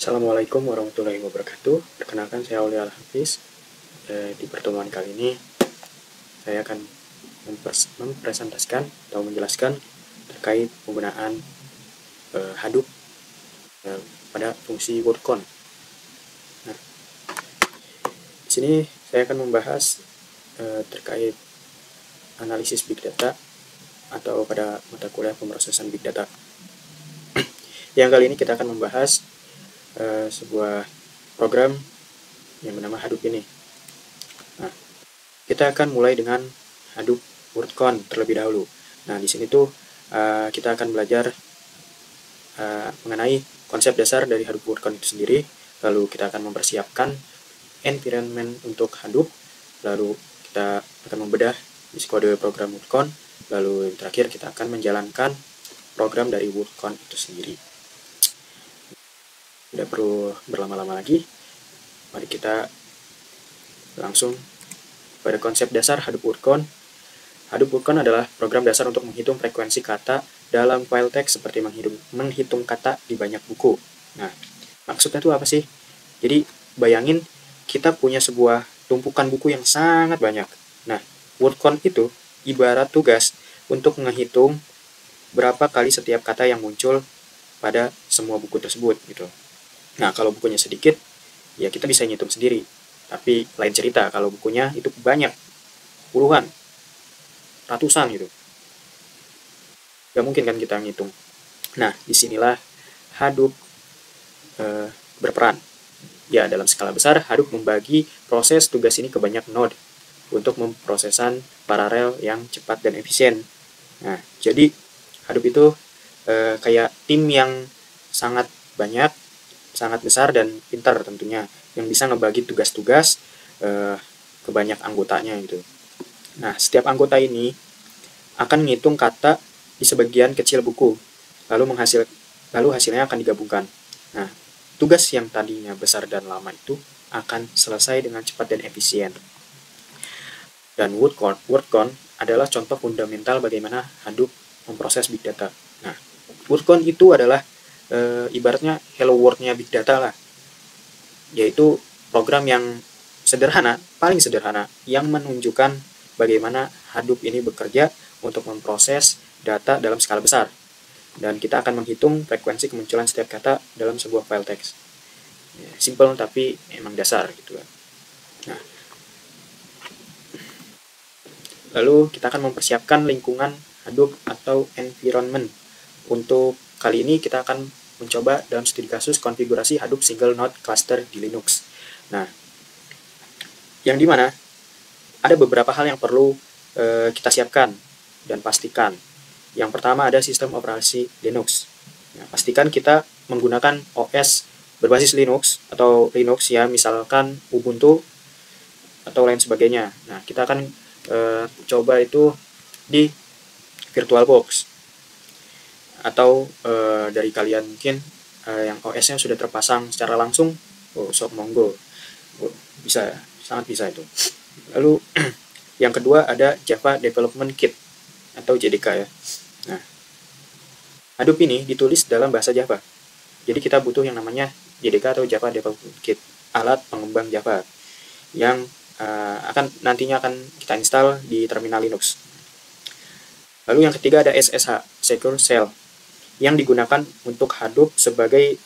Assalamualaikum warahmatullahi wabarakatuh. Perkenalkan, saya Aulia Al-Hafiz. Di pertemuan kali ini saya akan mempresentasikan atau menjelaskan terkait penggunaan Hadoop pada fungsi WordCon. Nah, di sini saya akan membahas terkait analisis big data atau pada mata kuliah pemrosesan big data. Yang kali ini kita akan membahas sebuah program yang bernama Hadoop ini. Nah, kita akan mulai dengan Hadoop WordCon terlebih dahulu. Nah, di sini tuh kita akan belajar mengenai konsep dasar dari Hadoop WordCon itu sendiri. Lalu kita akan mempersiapkan environment untuk Hadoop. Lalu kita akan membedah isi kode program WordCon. Lalu yang terakhir kita akan menjalankan program dari WordCon itu sendiri. Tidak perlu berlama-lama lagi, mari kita langsung pada konsep dasar Hadoop WordCon. Hadoop WordCon adalah program dasar untuk menghitung frekuensi kata dalam file teks seperti menghitung kata di banyak buku. Nah, maksudnya itu apa sih? Jadi, bayangin kita punya sebuah tumpukan buku yang sangat banyak. Nah, WordCon itu ibarat tugas untuk menghitung berapa kali setiap kata yang muncul pada semua buku tersebut gitu. Nah, kalau bukunya sedikit, ya kita bisa ngitung sendiri. Tapi lain cerita kalau bukunya itu banyak, puluhan, ratusan gitu. Gak mungkin kan kita ngitung. Nah, disinilah Hadoop berperan. Ya, dalam skala besar, Hadoop membagi proses tugas ini ke banyak node untuk memprosesan paralel yang cepat dan efisien. Nah, jadi Hadoop itu kayak tim yang sangat banyak, sangat besar dan pintar tentunya, yang bisa ngebagi tugas-tugas ke banyak anggotanya gitu. Nah, setiap anggota ini akan ngitung kata di sebagian kecil buku, lalu hasilnya akan digabungkan. Nah, tugas yang tadinya besar dan lama itu akan selesai dengan cepat dan efisien. Dan WordCon adalah contoh fundamental bagaimana Hadoop memproses big data. Nah, WordCon itu adalah ibaratnya hello world-nya big data lah, yaitu program yang sederhana, paling sederhana, yang menunjukkan bagaimana Hadoop ini bekerja untuk memproses data dalam skala besar. Dan kita akan menghitung frekuensi kemunculan setiap kata dalam sebuah file teks. Ya, simple tapi emang dasar gitu kan. Nah, lalu kita akan mempersiapkan lingkungan Hadoop atau environment. Untuk kali ini kita akan mencoba dalam studi kasus konfigurasi Hadoop single node cluster di Linux. Nah, yang dimana ada beberapa hal yang perlu kita siapkan dan pastikan. Yang pertama ada sistem operasi Linux. Nah, pastikan kita menggunakan OS berbasis Linux atau Linux ya, misalkan Ubuntu atau lain sebagainya. Nah, kita akan coba itu di VirtualBox. Atau dari kalian mungkin yang OS-nya sudah terpasang secara langsung, sok monggo, bisa, sangat bisa itu. Lalu yang kedua ada Java Development Kit atau JDK ya. Nah, Hadoop ini ditulis dalam bahasa Java, jadi kita butuh yang namanya JDK atau Java Development Kit, alat pengembang Java yang nantinya akan kita install di terminal Linux. Lalu yang ketiga ada SSH, Secure Shell, yang digunakan untuk Hadoop sebagai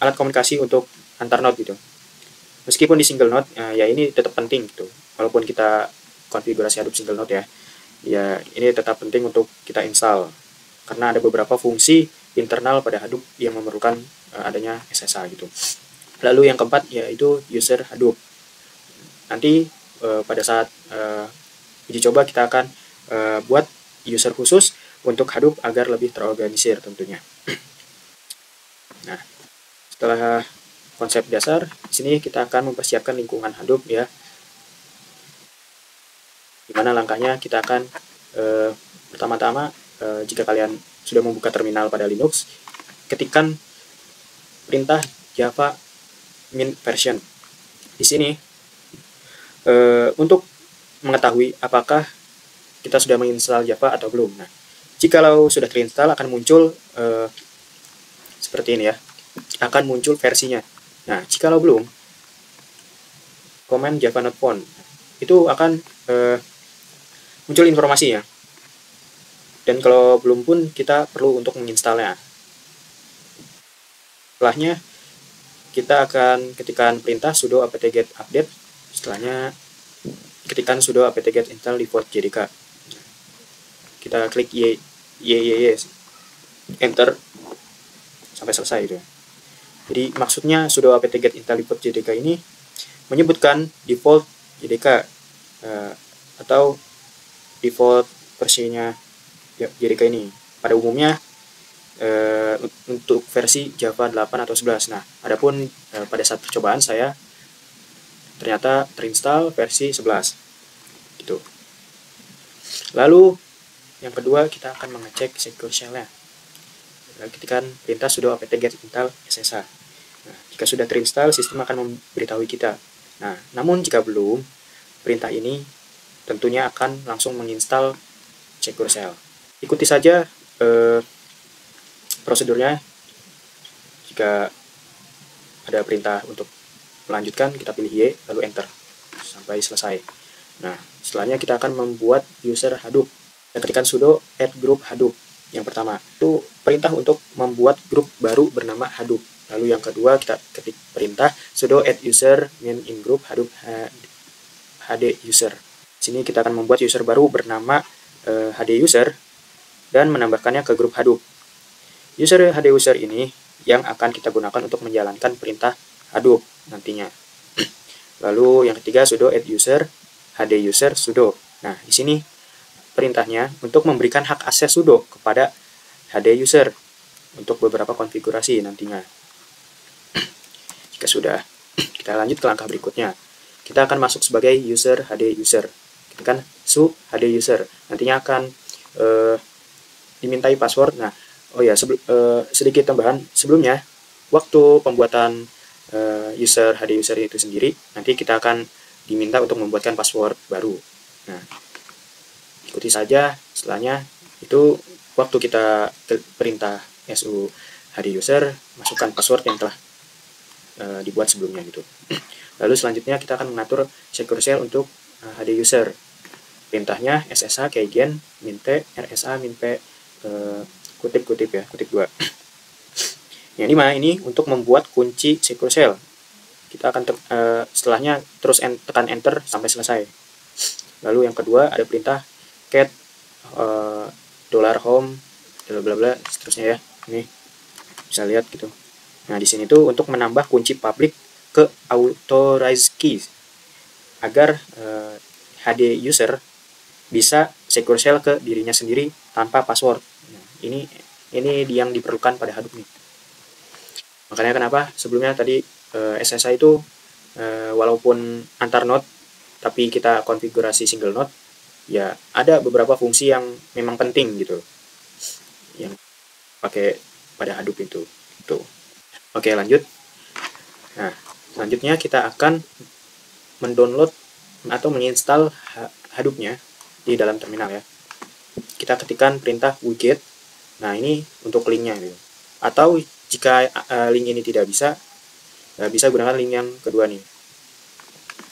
alat komunikasi untuk antar node gitu. Meskipun di single node, ya ini tetap penting gitu. Walaupun kita konfigurasi Hadoop single node ya ini tetap penting untuk kita install. Karena ada beberapa fungsi internal pada Hadoop yang memerlukan adanya SSH gitu. Lalu yang keempat yaitu user Hadoop. Nanti pada saat uji coba kita akan buat user khusus untuk Hadoop agar lebih terorganisir tentunya. Nah, setelah konsep dasar, di sini kita akan mempersiapkan lingkungan Hadoop ya. Dimana langkahnya kita akan pertama-tama jika kalian sudah membuka terminal pada Linux, ketikkan perintah Java min version. Di sini untuk mengetahui apakah kita sudah menginstal Java atau belum. Nah, jikalau sudah terinstall akan muncul seperti ini ya. akan muncul versinya. Nah, jikalau belum, komen Java not found itu akan muncul informasinya. Dan kalau belum pun kita perlu untuk menginstalnya. Setelahnya kita akan ketikkan perintah sudo apt-get update. Setelahnya ketikkan sudo apt-get install default JDK. Kita klik y enter sampai selesai gitu. Jadi maksudnya sudo apt-get install default JDK ini menyebutkan default JDK atau default versinya JDK ini. Pada umumnya untuk versi Java 8 atau 11. Nah, adapun pada saat percobaan saya ternyata terinstall versi 11 gitu. Lalu yang kedua kita akan mengecek secure shell-nya. Ketikkan perintah sudo apt-get install SSH. Nah, jika sudah terinstall, sistem akan memberitahu kita. Nah, namun jika belum, perintah ini tentunya akan langsung menginstal secure shell. Ikuti saja prosedurnya. Jika ada perintah untuk melanjutkan, kita pilih Y, lalu enter sampai selesai. Nah, setelahnya kita akan membuat user Hadoop. Kita ketikkan sudo add group Hadoop. Yang pertama itu perintah untuk membuat grup baru bernama Hadoop. Lalu yang kedua kita ketik perintah sudo add user min in group Hadoop HD user. Sini kita akan membuat user baru bernama HD user dan menambahkannya ke grup Hadoop. User HD user ini yang akan kita gunakan untuk menjalankan perintah Hadoop nantinya. Lalu yang ketiga sudo add user HD user sudo. Nah, di sini perintahnya untuk memberikan hak akses sudo kepada HD user untuk beberapa konfigurasi nantinya. Jika sudah, kita lanjut ke langkah berikutnya. Kita akan masuk sebagai user HD user. Ketikkan su HD user. Nantinya akan dimintai password. Nah, oh ya, sedikit tambahan sebelumnya, waktu pembuatan user HD user itu sendiri, nanti kita akan diminta untuk membuatkan password baru. Nah, ikuti saja. Setelahnya itu waktu kita perintah su HD user, masukkan password yang telah dibuat sebelumnya gitu. Lalu selanjutnya kita akan mengatur secure shell untuk HD user. Perintahnya SSH keygen min t rsa min p kutip-kutip ya, kutip 2. Yang 5 ini untuk membuat kunci secure shell. Kita akan setelahnya terus tekan enter sampai selesai. Lalu yang kedua ada perintah cat $home bla bla bla seterusnya ya. Ini bisa lihat gitu. Nah, di sini tuh untuk menambah kunci public ke authorized keys agar HD user bisa secure shell ke dirinya sendiri tanpa password. Nah, ini yang diperlukan pada Hadoop nih. Makanya kenapa sebelumnya tadi SSH itu walaupun antar node tapi kita konfigurasi single node, ya ada beberapa fungsi yang memang penting gitu yang pakai pada Hadoop itu. Oke, lanjut. Nah, selanjutnya kita akan mendownload atau menginstal Hadoop-nya di dalam terminal ya. Kita ketikkan perintah wget. Nah, ini untuk linknya gitu. Atau jika link ini tidak bisa, bisa gunakan link yang kedua nih.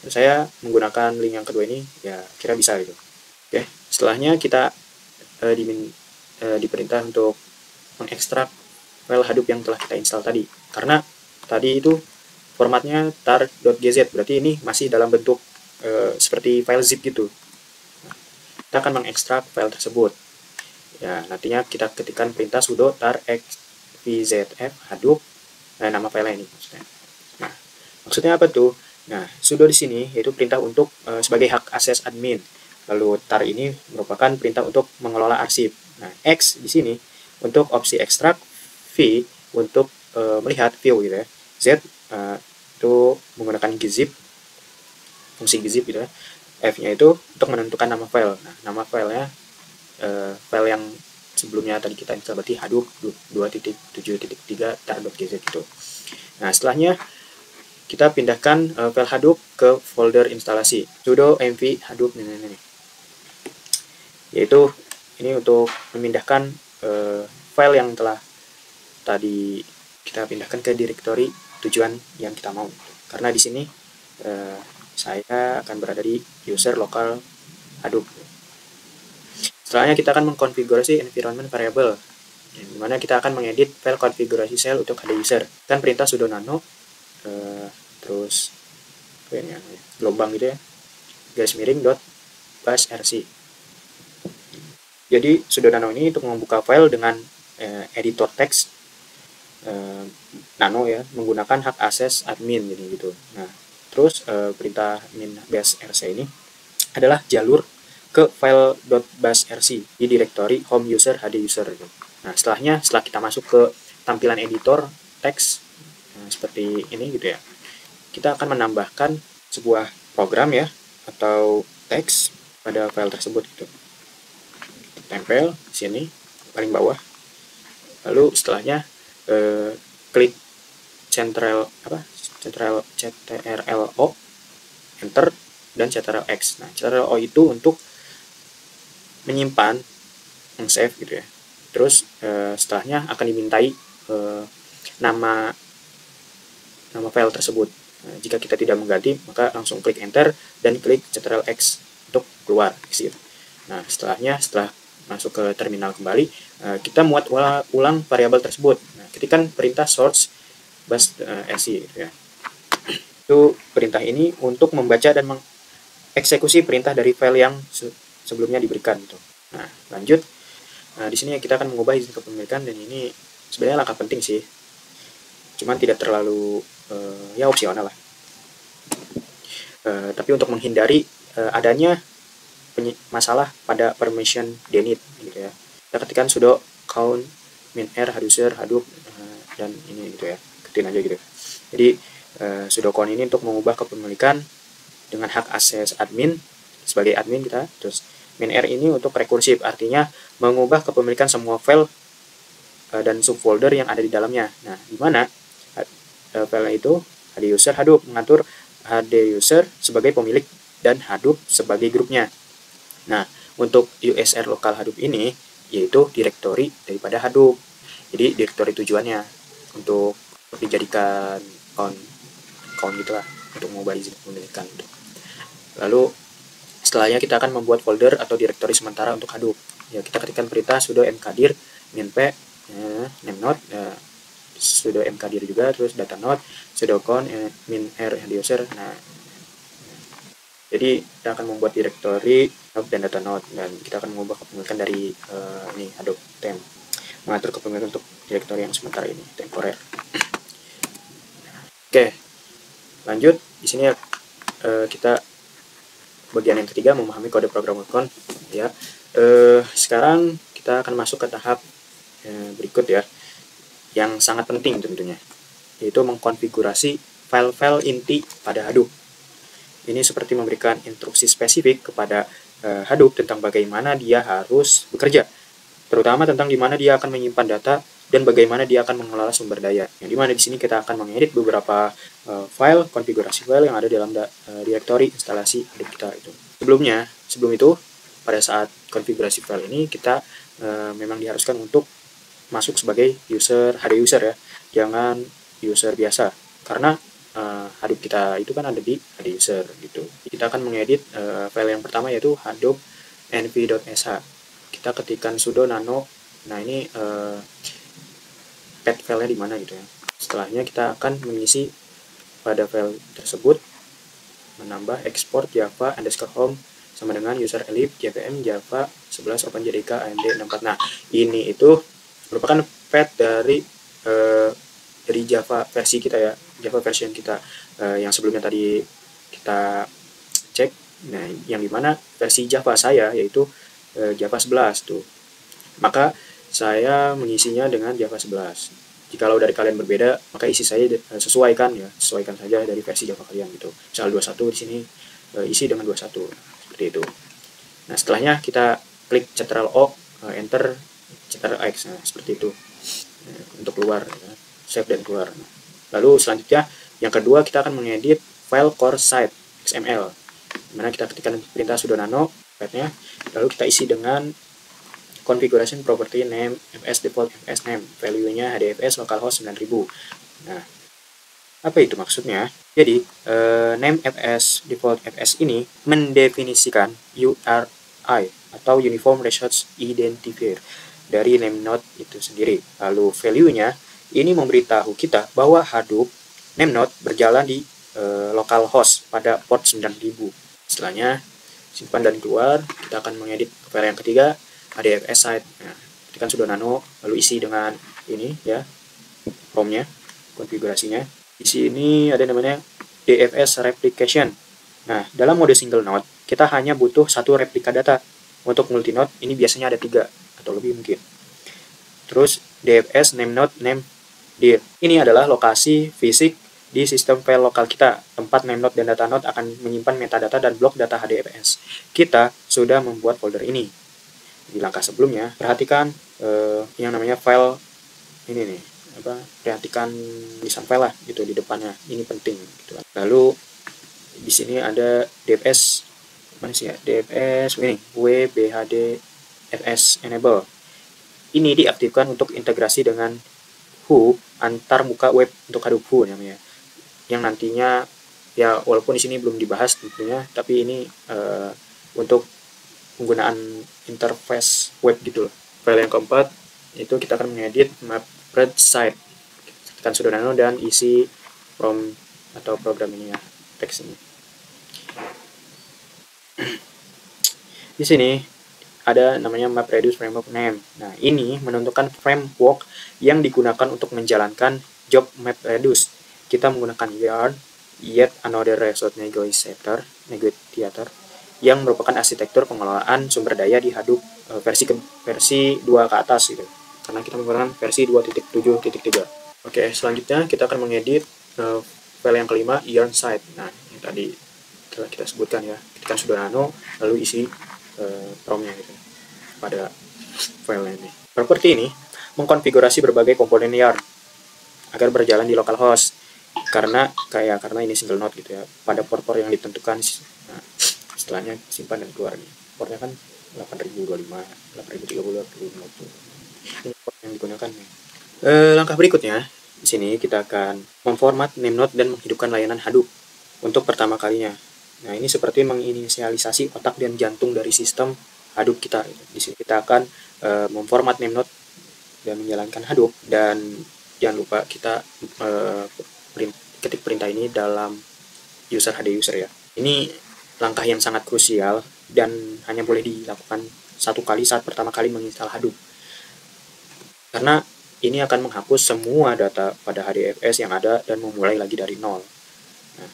Saya menggunakan link yang kedua ini, ya kira bisa gitu. Oke, setelahnya kita diperintah untuk mengekstrak file Hadoop yang telah kita install tadi. Karena tadi itu formatnya tar.gz, berarti ini masih dalam bentuk seperti file zip gitu. Nah, kita akan mengekstrak file tersebut. Ya, nantinya kita ketikkan perintah sudo tar xvzf hadoop, nama file ini maksudnya. Nah, maksudnya apa tuh? Nah, sudo di sini yaitu perintah untuk sebagai hak akses admin. Lalu tar ini merupakan perintah untuk mengelola arsip. Nah, X di sini untuk opsi ekstrak, V untuk melihat view gitu ya. Z itu menggunakan gzip, fungsi gzip gitu ya. F-nya itu untuk menentukan nama file. Nah, nama filenya file yang sebelumnya tadi kita install berarti hadoop 2.7.3 tar.gz gitu. Nah, setelahnya kita pindahkan file Hadoop ke folder instalasi sudo mv hadoop ini. Yaitu ini untuk memindahkan file yang telah tadi kita pindahkan ke directory tujuan yang kita mau. Karena di sini saya akan berada di user lokal Hadoop. Setelahnya kita akan mengkonfigurasi environment variable, di mana kita akan mengedit file konfigurasi shell untuk HD user. Kan perintah sudo nano, terus gelombang gitu ya, garis miring .bash rc. Jadi sudo nano ini untuk membuka file dengan editor teks nano ya, menggunakan hak akses admin gitu. Nah, terus perintah min bash rc ini adalah jalur ke file .bash rc di directory home user HD user gitu. Nah, setelah kita masuk ke tampilan editor teks seperti ini gitu ya, kita akan menambahkan sebuah program ya atau teks pada file tersebut gitu. Tempel di sini paling bawah. Lalu setelahnya klik CTRL O, enter, dan CTRL X. Nah, CTRL O itu untuk menyimpan, save gitu ya. Terus setelahnya akan dimintai nama file tersebut. Nah, jika kita tidak mengganti, maka langsung klik enter dan klik CTRL X untuk keluar exit. Nah, setelah masuk ke terminal kembali, kita muat ulang variabel tersebut. Nah, ketikkan perintah source bash rc gitu ya. Itu perintah ini untuk membaca dan mengeksekusi perintah dari file yang sebelumnya diberikan gitu. Nah, lanjut. Di sini kita akan mengubah izin kepemilikan, dan ini sebenarnya langkah penting sih. Cuman tidak terlalu ya opsional lah. Tapi untuk menghindari adanya masalah pada permission denied gitu ya, kita ketikkan sudo count min-r haduser hadoop dan ini gitu ya, ketik aja gitu. Jadi sudo count ini untuk mengubah kepemilikan dengan hak akses admin sebagai admin kita. Terus min-r ini untuk rekursif, artinya mengubah kepemilikan semua file dan subfolder yang ada di dalamnya. Nah, di mana file itu HD user Hadoop mengatur HD user sebagai pemilik dan Hadoop sebagai grupnya. Nah, untuk USR lokal Hadoop ini yaitu directory daripada Hadoop. Jadi directory tujuannya untuk dijadikan count gitulah, untuk mengubah izin kepemilikan. Lalu setelahnya kita akan membuat folder atau directory sementara untuk Hadoop. Ya, kita ketikkan perintah sudo mkdir min p nemnode, sudo mkdir juga, terus data node sudo count min r user. Nah, jadi kita akan membuat directory dan data node, dan kita akan mengubah kepemilikan dari ini Hadoop temp, mengatur kepemilikan untuk directory yang sementara ini temporer. Oke, lanjut. Di sini kita bagian yang ketiga, memahami kode program workcon ya. Sekarang kita akan masuk ke tahap berikut ya, yang sangat penting tentunya, yaitu mengkonfigurasi file-file inti pada Hadoop. Ini seperti memberikan instruksi spesifik kepada Hadoop tentang bagaimana dia harus bekerja, terutama tentang di mana dia akan menyimpan data dan bagaimana dia akan mengelola sumber daya. Yang dimana di sini kita akan mengedit beberapa file, konfigurasi file yang ada dalam directory instalasi Hadoop kita itu. Sebelum itu, pada saat konfigurasi file ini kita memang diharuskan untuk masuk sebagai user, HD user ya, jangan user biasa, karena Hadoop kita itu kan ada di HD user gitu. Kita akan mengedit file yang pertama yaitu hadoop nv.sh. Kita ketikkan sudo nano. Nah, ini path filenya di mana gitu ya. Setelahnya kita akan mengisi pada file tersebut, menambah export java _home sama dengan user elif jvm java 11 openjdk amd 64. Nah, ini itu merupakan path dari Java versi kita ya, Java version kita yang sebelumnya tadi kita cek. Nah, yang dimana versi Java saya yaitu Java 11 tuh. Maka saya mengisinya dengan Java 11. Jikalau dari kalian berbeda, maka isi saya sesuaikan saja dari versi Java kalian gitu. Misal 21 di sini isi dengan 21 seperti itu. Nah, setelahnya kita klik CTRL O, enter, CTRL X. Nah, seperti itu untuk keluar ya. Save dan keluar. Lalu selanjutnya yang kedua, kita akan mengedit file core site XML, dimana kita ketikkan perintah sudo nano path-nya, lalu kita isi dengan configuration property name fs default fs name, value-nya HDFS localhost 9000. Nah, apa itu maksudnya? Jadi, name fs default fs ini mendefinisikan URI atau Uniform Resource Identifier dari name node itu sendiri. Lalu value-nya ini memberitahu kita bahwa Hadoop name node berjalan di localhost pada port 9000. Setelahnya simpan dan keluar, kita akan mengedit file yang ketiga, HDFS site. Nah, ketikkan sudo nano, lalu isi dengan ini ya, promnya, konfigurasinya. Di sini ada namanya DFS replication. Nah, dalam mode single node, kita hanya butuh satu replika data. Untuk multi node, ini biasanya ada 3 atau lebih mungkin. Terus DFS name node name dir. Ini adalah lokasi fisik di sistem file lokal kita. Tempat name node dan data node akan menyimpan metadata dan blok data HDFS. Kita sudah membuat folder ini. Di langkah sebelumnya, perhatikan yang namanya file ini nih. Perhatikan tulisan file lah gitu di depannya, ini penting gitu. Lalu di sini ada DFS mana sih ya, DFS ini wbhdfs enable, ini diaktifkan untuk integrasi dengan Who antar muka web untuk Hadoop Who namanya, yang nantinya ya walaupun di sini belum dibahas tentunya, tapi ini untuk penggunaan interface web gitu loh. File yang keempat itu kita akan mengedit map site, tekan sudo nano dan isi from atau program ini ya, teks ini. Di sini ada namanya MapReduce framework name. Nah, ini menentukan framework yang digunakan untuk menjalankan job MapReduce. Kita menggunakan yarn, yet another resource negotiator yang merupakan arsitektur pengelolaan sumber daya di Hadoop versi 2 ke atas gitu. Karena kita menggunakan versi 2.7.3. Oke, selanjutnya kita akan mengedit file yang kelima, yarn site. Nah, yang tadi telah kita sebutkan ya, ketikkan sudo nano lalu isi promnya gitu pada file ini. Properti ini mengkonfigurasi berbagai komponen yarn agar berjalan di localhost karena ini single node gitu ya, pada port-port yang ditentukan. Nah, setelahnya simpan dan keluar nih. Portnya kan 8025, 8030, 8050. Ini port yang digunakan nih. Langkah berikutnya di sini kita akan memformat name node dan menghidupkan layanan Hadoop untuk pertama kalinya. Nah, ini seperti menginisialisasi otak dan jantung dari sistem Hadoop kita. Di sini kita akan memformat name node dan menjalankan Hadoop, dan jangan lupa kita ketik perintah ini dalam user HD user ya. Ini langkah yang sangat krusial dan hanya boleh dilakukan satu kali saat pertama kali menginstal Hadoop. Karena ini akan menghapus semua data pada HDFS yang ada dan memulai lagi dari nol. Nah,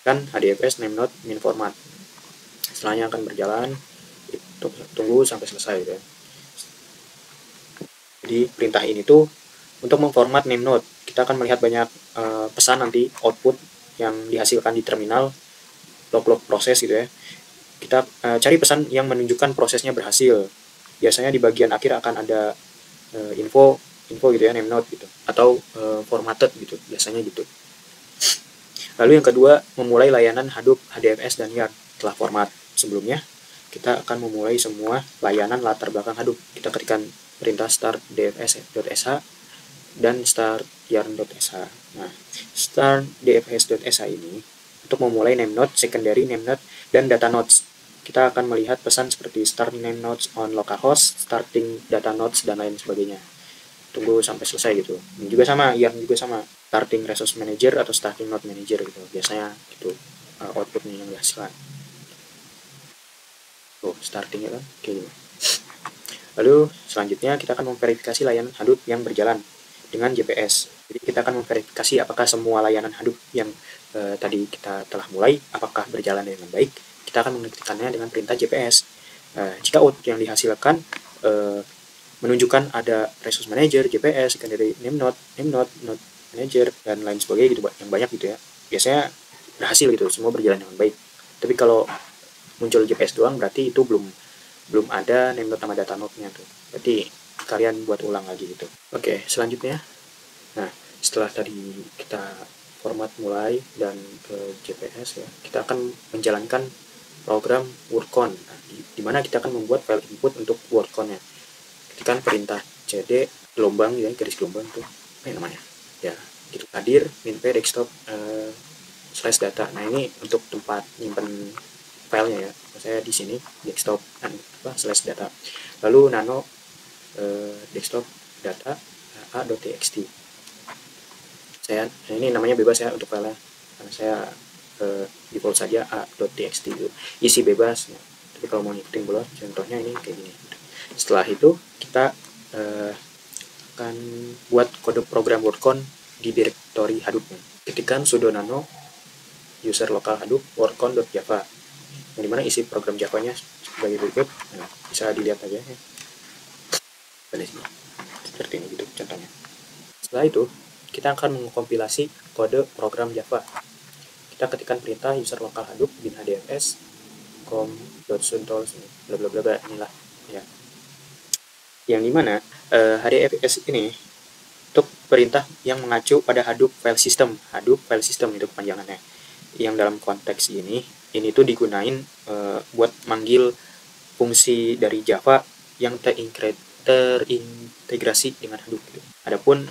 kan HDFS name node min format. Setelahnya akan berjalan, tunggu sampai selesai gitu ya. Jadi perintah ini tuh untuk memformat name node. Kita akan melihat banyak pesan nanti output yang dihasilkan di terminal log-log proses gitu ya. Kita cari pesan yang menunjukkan prosesnya berhasil. Biasanya di bagian akhir akan ada info gitu ya, name node gitu, atau formatted gitu, biasanya gitu. Lalu yang kedua, memulai layanan Hadoop, HDFS, dan yarn. Setelah format sebelumnya, kita akan memulai semua layanan latar belakang Hadoop. Kita ketikkan perintah start dfs.sh dan start yarn.sh. Nah, start dfs.sh ini untuk memulai name node, secondary name node, dan data nodes. Kita akan melihat pesan seperti start name nodes on localhost, starting data nodes, dan lain sebagainya. Tunggu sampai selesai gitu. Ini juga sama, yang juga sama, starting resource manager atau starting node manager gitu. Biasanya gitu outputnya yang dihasilkan. Tuh, startingnya kan kayak gitu. Lalu selanjutnya kita akan memverifikasi layanan Hadoop yang berjalan dengan JPS. Jadi kita akan memverifikasi apakah semua layanan Hadoop yang tadi kita telah mulai apakah berjalan dengan baik. Kita akan mengetikkannya dengan perintah JPS. Jika output yang dihasilkan menunjukkan ada resource manager, JPS, secondary name node, node manager, dan lain sebagainya gitu, yang banyak gitu ya. Biasanya berhasil gitu, semua berjalan dengan baik. Tapi kalau muncul JPS doang berarti itu belum ada name node sama data node-nya tuh. Berarti kalian buat ulang lagi gitu. Oke, selanjutnya. Nah, setelah tadi kita format mulai dan ke JPS ya, kita akan menjalankan program workcon. Nah, di mana kita akan membuat file input untuk workcon-nya. ketikkan perintah cd gelombang ya, garis gelombang tuh apa ya namanya ya, gitu, hadir min p desktop slash data. Nah ini untuk tempat nyimpen filenya ya, saya di sini desktop slash data, lalu nano desktop data a.txt. Nah ini namanya bebas ya untuk filenya, karena saya default saja a.txt itu isi bebas ya. Tapi kalau mau ngikutin bola contohnya ini kayak gini. Setelah itu kita akan buat kode program workcon di directory Hadoop. Ketikkan sudo nano user local Hadoop workcon.java, yang dimana isi program Java-nya sebagai berikut. Nah, bisa dilihat aja ya. Dari sini seperti ini gitu contohnya. Setelah itu kita akan mengkompilasi kode program Java. Kita ketikkan perintah user local Hadoop bin hdfs com.suntol bla bla bla bla, inilah ya. Yang dimana hdfs ini untuk perintah yang mengacu pada Hadoop file system. Hadoop file system itu kepanjangannya. Yang dalam konteks ini tuh digunain buat manggil fungsi dari Java yang terintegrasi dengan Hadoop gitu. Adapun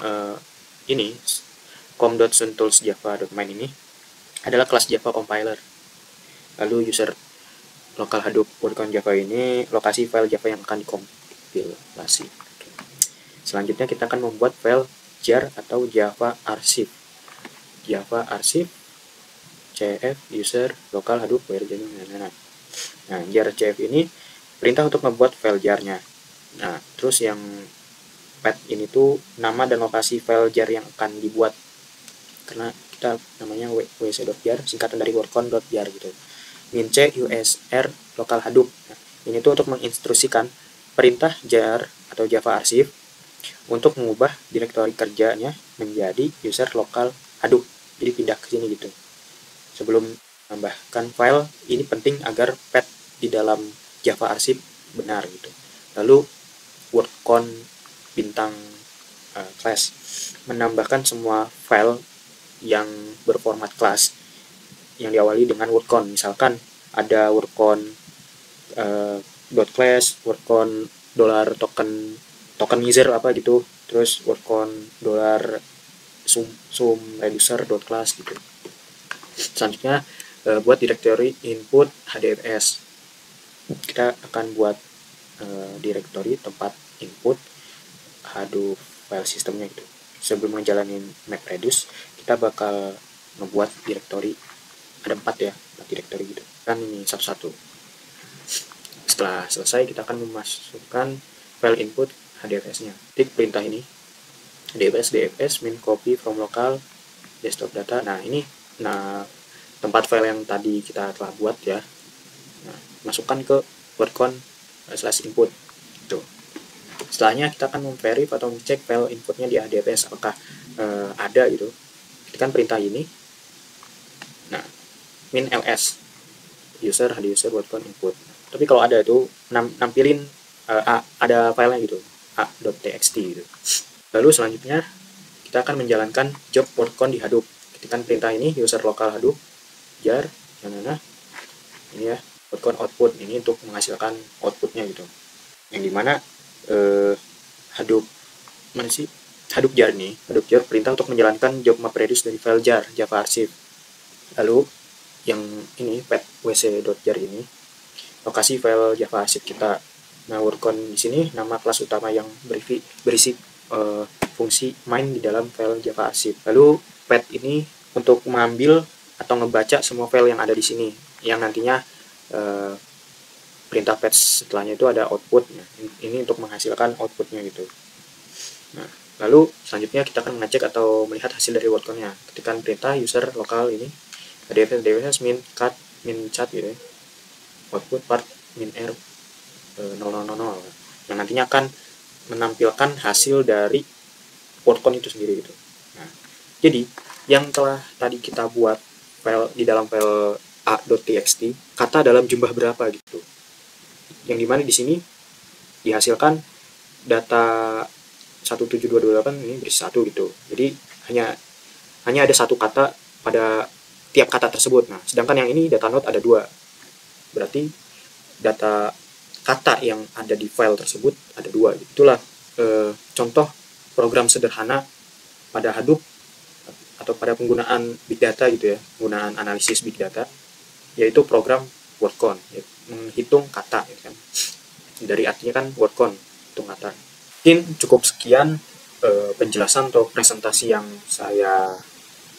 ini com.suntools.java.main ini adalah kelas Java compiler. Lalu user local Hadoop workcon Java ini lokasi file Java yang akan dikompilasi. Selanjutnya kita akan membuat file jar atau Java archive. Java archive cf user local Hadoop version. Nah, jar cf ini perintah untuk membuat file jarnya. Nah, terus yang path ini tuh nama dan lokasi file jar yang akan dibuat, karena kita namanya wc.jar, singkatan dari workcon.jar gitu. min c usr local Hadoop. Nah, ini tuh untuk menginstruksikan perintah jar atau Java archive untuk mengubah direktori kerjanya menjadi user local Hadoop. Jadi pindah ke sini gitu. Sebelum menambahkan file, ini penting agar path di dalam Java archive benar gitu. Lalu workcon bintang class menambahkan semua file yang berformat class yang diawali dengan workcon. Misalkan ada workcon .class, workcon $tokenizer apa gitu, terus workcon $sum reducer .class gitu. Selanjutnya buat directory input hdfs. Kita akan buat directory tempat input Hadoop file systemnya gitu. Sebelum menjalani MapReduce, kita bakal ngebuat directory, ada 4 directory gitu kan, ini satu-satu. Setelah selesai kita akan memasukkan file input hdfs-nya. Tik perintah ini dfs min copy from local desktop data. Nah ini tempat file yang tadi kita telah buat ya. Nah, masukkan ke workcon /input itu. Setelahnya kita akan memverify atau mengecek file inputnya di hdfs apakah ada gitu. Tekan perintah ini. Nah, min ls user workcon input. Tapi kalau ada itu nampilin ada filenya gitu, a.txt gitu. Lalu selanjutnya kita akan menjalankan job workcon di Hadoop. Ketikkan perintah ini user local Hadoop jar yang mana ini ya, workcon output, ini untuk menghasilkan outputnya gitu. Yang dimana Hadoop Hadoop jar nih, Hadoop jar perintah untuk menjalankan job MapReduce dari file jar Java archive. Lalu yang ini path wc.jar ini lokasi file Java archive kita. Nah, workcon di sini nama kelas utama yang berisi fungsi main di dalam file Java archive. Lalu path ini untuk mengambil atau ngebaca semua file yang ada di sini, yang nantinya perintah path setelahnya itu ada outputnya. Ini untuk menghasilkan outputnya gitu. Nah, lalu selanjutnya kita akan mengecek atau melihat hasil dari workconnya. Ketikkan perintah user lokal ini hdfs min cat gitu ya. Output part min r 0000 yang nantinya akan menampilkan hasil dari workcon itu sendiri gitu. Nah, jadi yang telah tadi kita buat file di dalam file a.txt, kata dalam jumlah berapa gitu. Yang dimana di sini dihasilkan data 17228 ini berisi 1 gitu. Jadi hanya ada satu kata pada tiap kata tersebut. Nah, sedangkan yang ini data node ada 2. Berarti data kata yang ada di file tersebut ada 2. Itulah contoh program sederhana pada Hadoop atau pada penggunaan big data gitu ya, penggunaan analisis big data, yaitu program wordcount, ya, menghitung kata gitu kan. Dari artinya kan wordcount, hitung kata. Mungkin cukup sekian penjelasan atau presentasi yang saya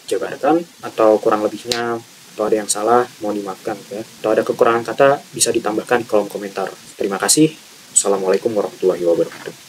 jabarkan, atau kurang lebihnya atau ada yang salah mohon dimaafkan ya. Atau ada kekurangan kata bisa ditambahkan di kolom komentar. Terima kasih. Assalamualaikum warahmatullahi wabarakatuh.